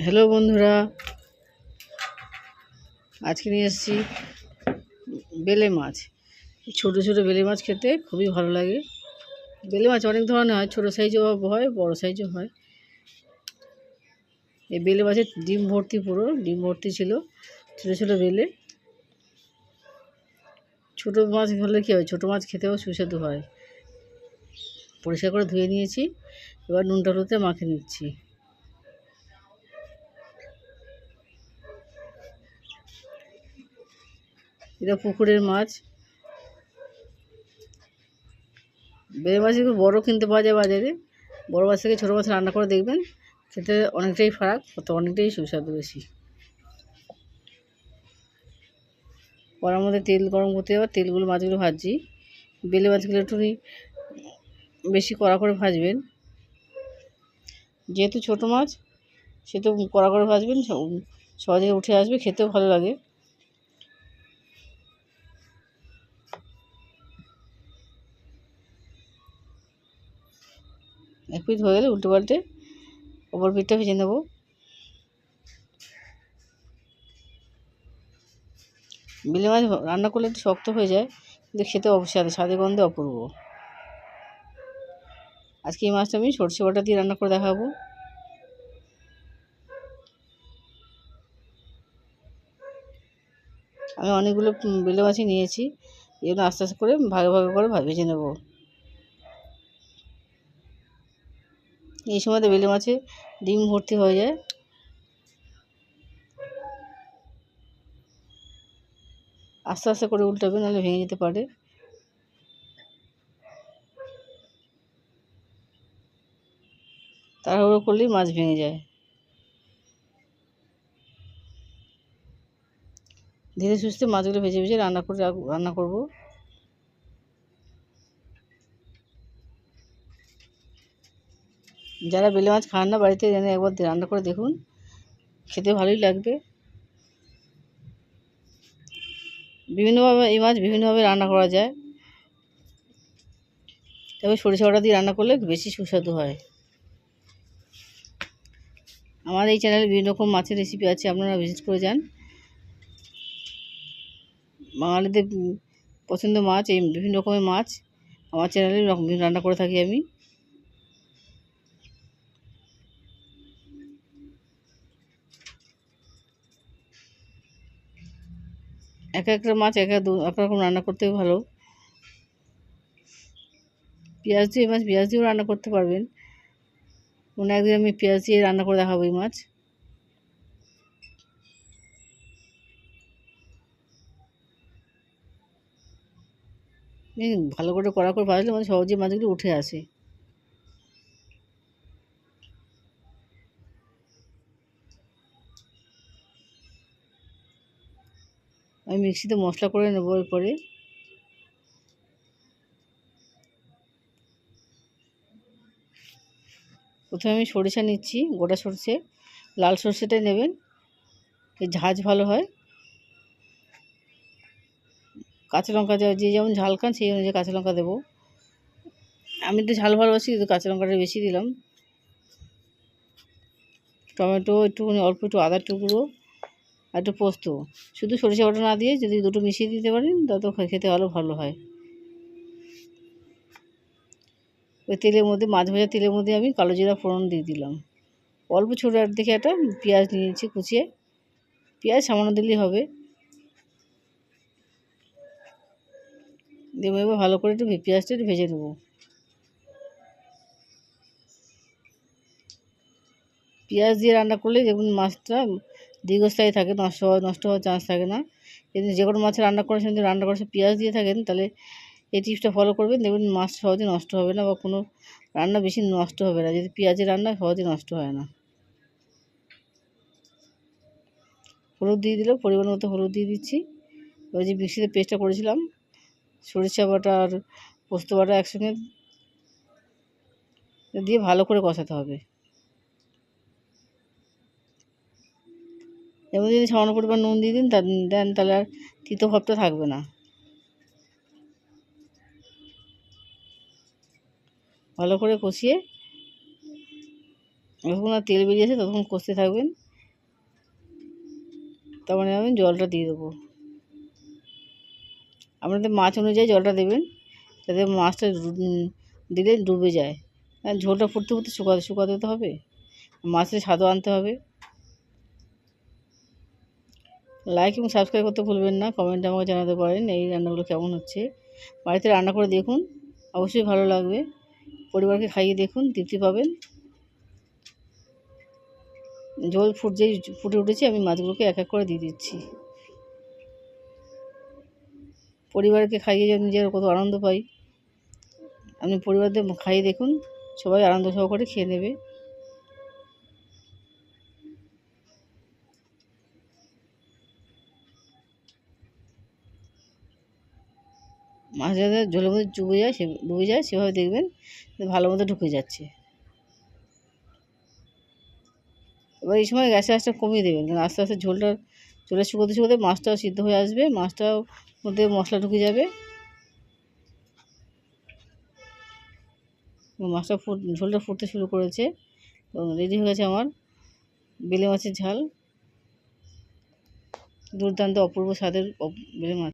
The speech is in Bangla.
হ্যালো বন্ধুরা, আজকে নিয়ে এসেছি বেলে মাছ। ছোটো ছোটো বেলে মাছ খেতে খুবই ভালো লাগে। বেলে মাছ অনেক ধরনের হয়, ছোটো সাইজও হয়, বড় সাইজও হয়। এই বেলে মাছের ডিম ভর্তি, পুরো ডিম ভর্তি ছিল ছোটো ছোটো বেলে। ছোটো মাছ হলে কী হয়, ছোটো মাছ খেতেও সুস্বাদু হয়। পরিষ্কার করে ধুয়ে নিয়েছি, এবার নুনটা হলুদে মাখিয়ে নিচ্ছি। এটা পুকুরের মাছ। বেলে মাছ একটু বড়ো কিনতে পাওয়া যায় বাজারে। বড় মাছ থেকে ছোটো মাছ রান্না করে দেখবেন, খেতে অনেকটাই ফারাক, অনেকটাই সুস্বাদু বেশি। কড়ার মধ্যে তেল গরম করতে হবে, তেলগুলো মাছগুলো ভাজছি। বেলে মাছগুলো একটুখানি বেশি কড়া করে ভাজবেন, যেহেতু ছোটো মাছ সেহেতু কড়া করে ভাজবেন, সহজে উঠে আসবে, খেতেও ভালো লাগে। এক পিঠ হয়ে গেলে উল্টে পাল্টে অপর পিঠটা ভেজে নেব। বেলে মাছ রান্না করলে একটু শক্ত হয়ে যায়, কিন্তু খেতে স্বাদে গন্ধে অপূর্ব। আজকে এই মাছটা আমি সরষে বাটা দিয়ে রান্না করে দেখাবো। আমি অনেকগুলো বেলে মাছই নিয়েছি, এগুলো আস্তে আস্তে করে ভাগে ভাগে করে ভেজে নেব। এই সময়তে বেলে মাছে ডিম ভর্তি হয়ে যায়। আস্তে আস্তে করে উল্টাবে, নাহলে ভেঙে যেতে পারে। তাড়াহুড়ো করলেই মাছ ভেঙে যায়। ধীরে সুস্থে মাছগুলো ভেজে ভেজে রান্না করব। যারা বেলে মাছ খান না, বাড়িতে এনে একবার রান্না করে দেখুন, খেতে ভালোই লাগবে। বিভিন্নভাবে এই মাছ বিভিন্নভাবে রান্না করা যায়, তবে সরিষা বাটা দিয়ে রান্না করলে বেশি সুস্বাদু হয়। আমার এই চ্যানেলে বিভিন্ন রকম মাছের রেসিপি আছে, আপনারা ভিজিট করে যান। বাঙালিদের পছন্দ মাছ, এই বিভিন্ন রকমের মাছ আমার চ্যানেলে রান্না করে থাকি আমি। এক একটা মাছ এক রকম রান্না করতে ভালো। পেঁয়াজ দিয়েও রান্না করতে পারবেন। কোনো একদিন আমি পেঁয়াজ দিয়ে রান্না করে দেখাবো এই মাছ। ভালো করে কড়া করে ভাজলে মানে সহজে মাছগুলো উঠে আসে। আমি মিক্সিতে মশলা করে নেবো। এরপরে প্রথমে আমি সরিষা নিচ্ছি, গোটা সরষে, লাল সরষেটাই নেবেন, এর ঝাঁঝ ভালো হয়। কাঁচা লঙ্কা যে যেমন ঝাল খান সেই অনুযায়ী কাঁচা লঙ্কা দেবো। আমি তো ঝাল ভালোবাসি, তো কাঁচা লঙ্কাটা বেশি দিলাম। টমেটো একটুখানি, অল্প একটু আদার টুকরো আর একটু পোস্ত। শুধু সরিষা বাটা না দিয়ে যদি দুটো মিশিয়ে দিতে পারেন, তত খেতে ভালো হয়। ওই তেলের মধ্যে, মাছ ভাজা তেলের মধ্যে আমি কালো জিরা ফোড়ন দিয়ে দিলাম। অল্প ছোটো দেখে একটা পেঁয়াজ নিয়েছি কুচিয়ে, পেঁয়াজ সামান্য দিলেই হবে। দেবো, এবার ভালো করে একটু পেঁয়াজটা একটু ভেজে নেবো। পেঁয়াজ দিয়ে রান্না করলে দেখুন মাছটা দীর্ঘস্থায়ী থাকে, নষ্ট হওয়ার চান্স থাকে না। যদি যে কোনো মাছ রান্না করার সময় রান্না করার সময় পেঁয়াজ দিয়ে থাকেন, তাহলে এই টিপসটা ফলো করবেন, দেখবেন মাছ সহজে নষ্ট হবে না, বা কোনো রান্না বেশি নষ্ট হবে না, যদি পেঁয়াজের রান্না সহজে নষ্ট হয় না। হলুদ দিয়ে দিলেও পরিমাণ মতো হলুদ দিয়ে দিচ্ছি। ওই যে মিক্সিতে পেস্টটা করেছিলাম, সরিষা বাটা আর পোস্ত বাটা একসঙ্গে দিয়ে ভালো করে কষাতে হবে। এবার যদি সামান্য পরিমাণ নুন দিয়ে দেন, তাহলে আর তিতো ভাবটা থাকবে না। ভালো করে কষিয়ে যতক্ষণ আর তেল বেরিয়েছে ততক্ষণ কষতে থাকবেন। তারপরে আমি জলটা দিয়ে দেবো। আপনাদের মাছ অনুযায়ী জলটা দেবেন, যাতে মাছটা দিলে ডুবে যায়। ঝোলটা ফুটতে ফুটতে শুকাতে তো হবে, মাছের স্বাদও আনতে হবে। লাইক এবং সাবস্ক্রাইব করতে ভুলবেন না, কমেন্টে আমাকে জানাতে পারেন এই রান্নাগুলো কেমন হচ্ছে। বাড়িতে রান্না করে দেখুন, অবশ্যই ভালো লাগবে। পরিবারকে খাইয়ে দেখুন, তৃপ্তি পাবেন। ঝোল ফুটে উঠেছে, আমি মাছগুলোকে এক এক করে দিয়ে দিচ্ছি। পরিবারকে খাইয়ে যেন নিজের কত আনন্দ পাই, আপনি পরিবারদের খাইয়ে দেখুন, সবাই আনন্দ সহকারে খেয়ে নেবে। মাছ যাতে ঝোলের মধ্যে ডুবে যায় সেভাবে দেখবেন, ভালো মতো ঢুকে যাচ্ছে। এবার এই সময় গ্যাসের আঁচটা কমিয়ে দেবেন, কারণ আস্তে আস্তে ঝোলটা শুকোতে মাছটাও সিদ্ধ হয়ে আসবে, মাছটাও মধ্যে মশলা ঢুকে যাবে। মাছটা ঝোলটা ফুটতে শুরু করেছে, রেডি হয়ে গেছে আমার বেলে মাছের ঝাল। দুর্দান্ত অপূর্ব স্বাদের বেলে মাছ।